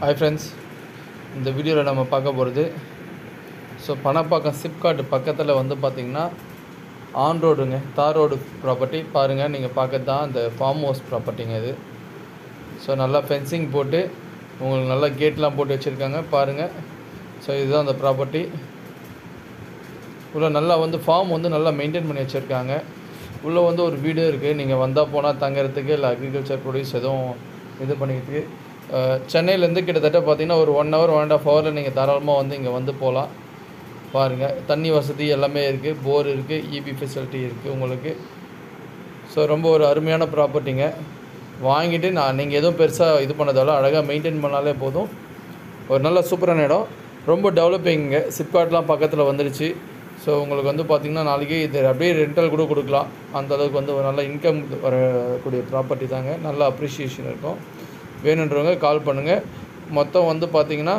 Hi friends, இந்த வீடியோவில் நம்ம பார்க்க போகிறது பணப்பாக்கம் சிப்காட் பக்கத்தில் பார்த்திங்கன்னா ஆன் ரோடுங்க, தார் ரோடு ப்ராப்பர்ட்டி பாருங்கள். நீங்கள் பார்க்கறது தான் இந்த ஃபார்ம் ஹவுஸ் ப்ராப்பர்ட்டிங்க இது. நல்லா ஃபென்சிங் போட்டு உங்களுக்கு நல்லா கேட்லாம் போட்டு வச்சுருக்காங்க பாருங்கள். இதுதான் அந்த ப்ராப்பர்ட்டி. உள்ள நல்லா ஃபார்ம் நல்லா மெயின்டைன் பண்ணி வச்சுருக்காங்க. உள்ளே ஒரு வீடு இருக்குது. நீங்கள் வந்தால் போனால் தங்குறதுக்கு இல்லை அக்ரிகல்ச்சர் ப்ரொடியூஸ் எதுவும் இது பண்ணிக்கிறதுக்கு. சென்னையிலேருந்து கிட்டத்தட்ட பார்த்திங்கன்னா ஒரு 1 hour 1.5 hour நீங்கள் தாராளமாக இங்கே போகலாம். பாருங்கள், தண்ணி வசதி எல்லாமே இருக்குது, போர் இருக்குது, இபி ஃபெசிலிட்டி இருக்குது உங்களுக்கு. ரொம்ப ஒரு அருமையான ப்ராப்பர்ட்டிங்க. வாங்கிட்டு நீங்கள் எதுவும் பெருசாக இது பண்ணதால அழகாக மெயின்டைன் பண்ணாலே போதும். ஒரு நல்ல சூப்பரான இடம், ரொம்ப டெவலப்பிங்க. சிப்காட்லாம் பக்கத்தில் வந்துடுச்சு. உங்களுக்கு பார்த்திங்கன்னா நாளைக்கு இது அப்படியே ரெண்டல் கூட கொடுக்கலாம். அந்தளவுக்கு ஒரு நல்ல இன்கம் வரக்கூடிய ப்ராப்பர்ட்டி தாங்க. நல்ல அப்ரிஷியேஷன் இருக்கும். வேணுன்றவங்க கால் பண்ணுங்கள். மொத்தம் பார்த்திங்கன்னா